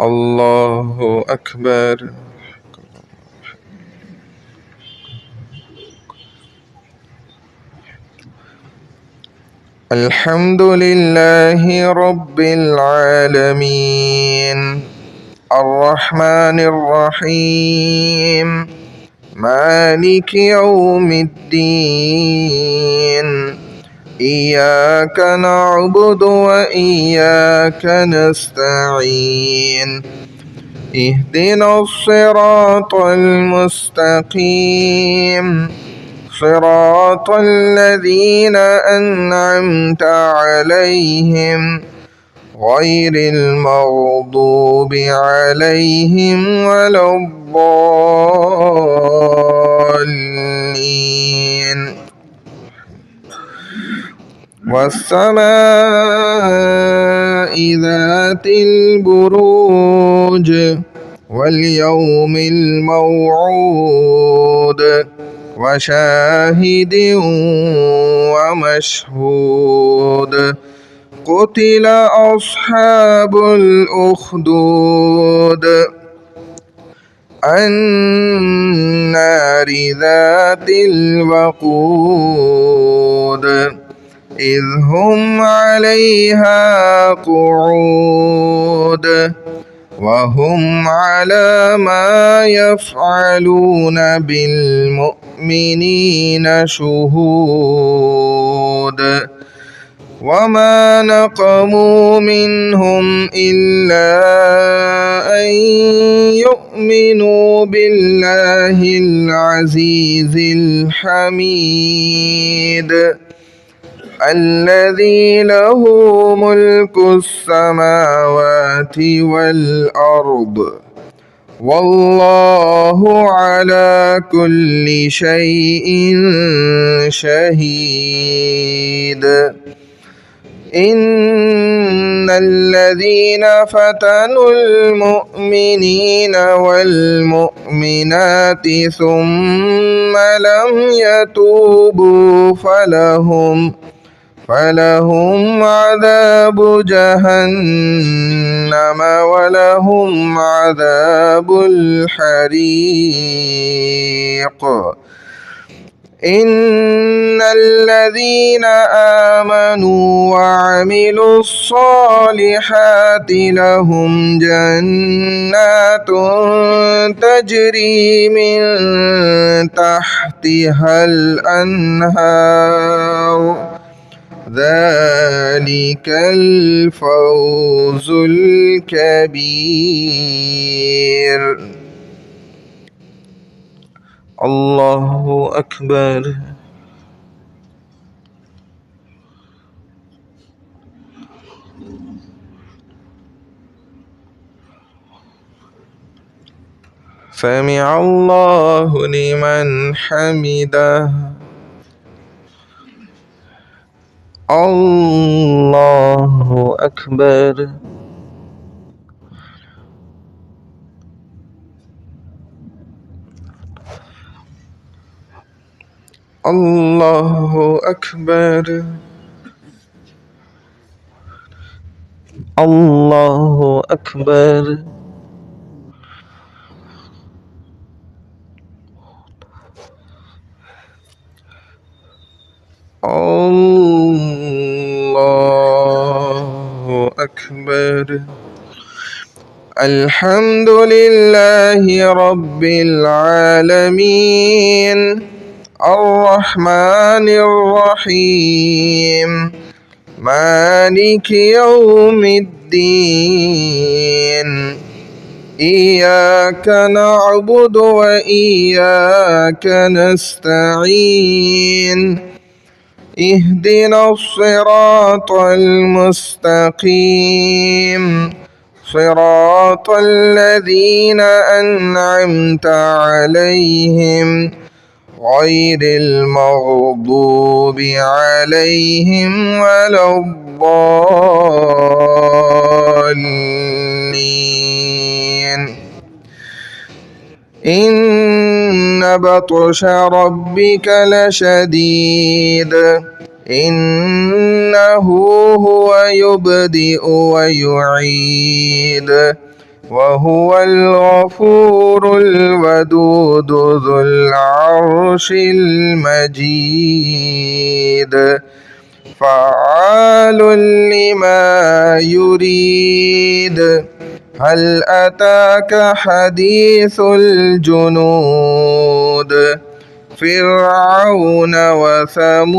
الله أكبر. الحمد لله رب العالمين الرحمن الرحيم مالك يوم الدين إياك نعبد وإياك نستعين اهدنا الصراط المستقيم صراط الذين أنعمت عليهم غير المغضوب عليهم ولا الضالين. والسماء ذات البروج واليوم الموعود وشاهد ومشهود قتل أصحاب الأخدود النار ذات الوقود إذ هم عليها قعود وهم على ما يفعلون بالمؤمنين شهود وما نقموا منهم إلا أن يؤمنوا بالله العزيز الحميد الذي له ملك السماوات والأرض والله على كل شيء شهيد. إن الذين فتنوا المؤمنين والمؤمنات ثم لم يتوبوا فلهم عذاب جهنم ولهم عذاب الحريق. إن الذين آمنوا وعملوا الصالحات لهم جنات تجري من تحتها الأنهار ذلك الفوز الكبير. الله أكبر. سمع الله لمن حمده. الله أكبر. الله أكبر. الله أكبر. الله أكبر. الحمد لله رب العالمين الرحمن الرحيم مالك يوم الدين إياك نعبد وإياك نستعين اهدنا الصراط المستقيم صراط الذين أنعمت عليهم غير المغضوب عليهم ولا الضالين. إن بطش ربك لشديد إنه هو يبدئ ويعيد وهو الغفور الودود ذو العرش المجيد فعال لما يريد هل أتاك حديث الجنود فرعون وثمود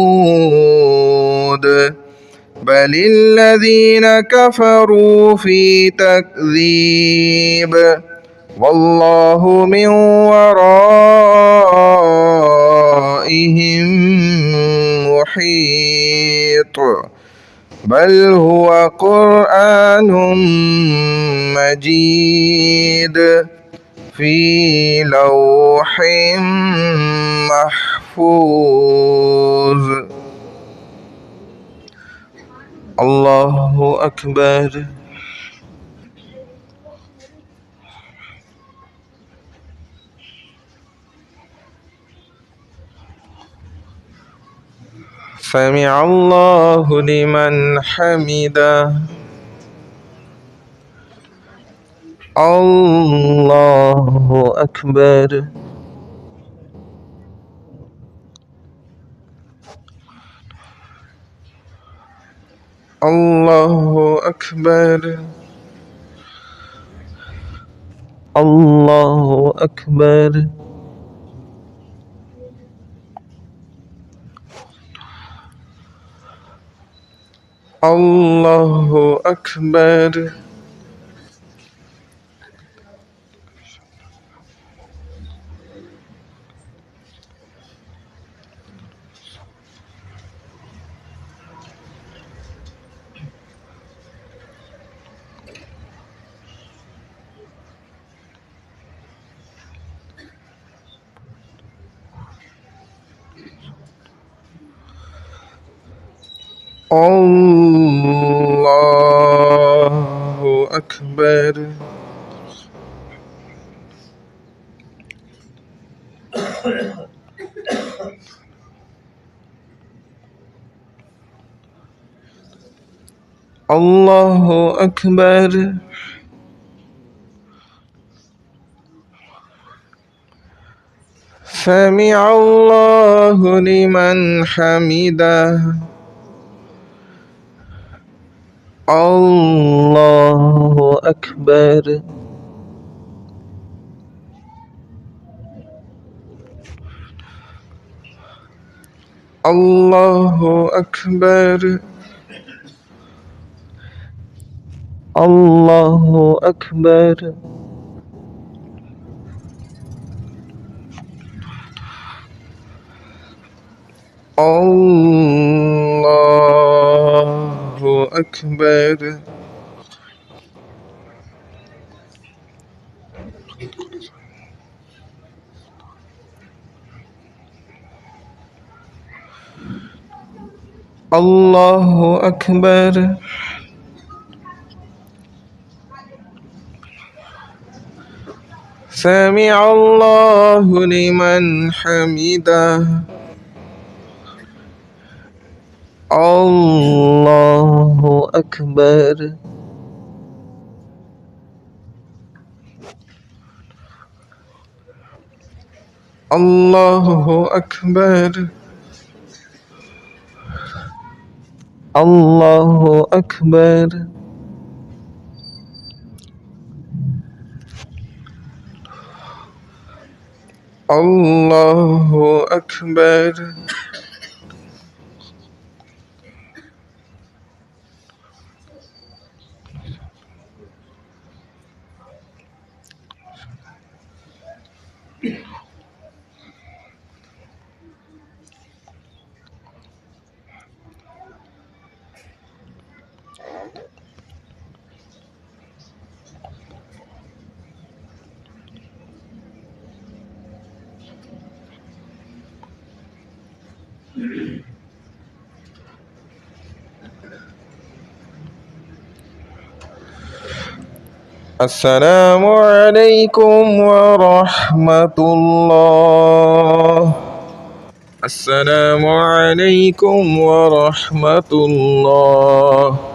بل الذين كفروا في تكذيب والله من ورائهم محيط بل هو قرآن مجيد في لوح محفوظ. الله أكبر. سمع الله لمن حمده. الله أكبر. الله أكبر. الله أكبر. الله أكبر. الله أكبر. الله أكبر. سمع الله لمن حمده. الله أكبر. الله أكبر. الله أكبر. الله أكبر. الله أكبر. سمع الله لمن حمده. الله أكبر. الله أكبر. الله أكبر. الله أكبر. السلام عليكم ورحمة الله. السلام عليكم ورحمة الله.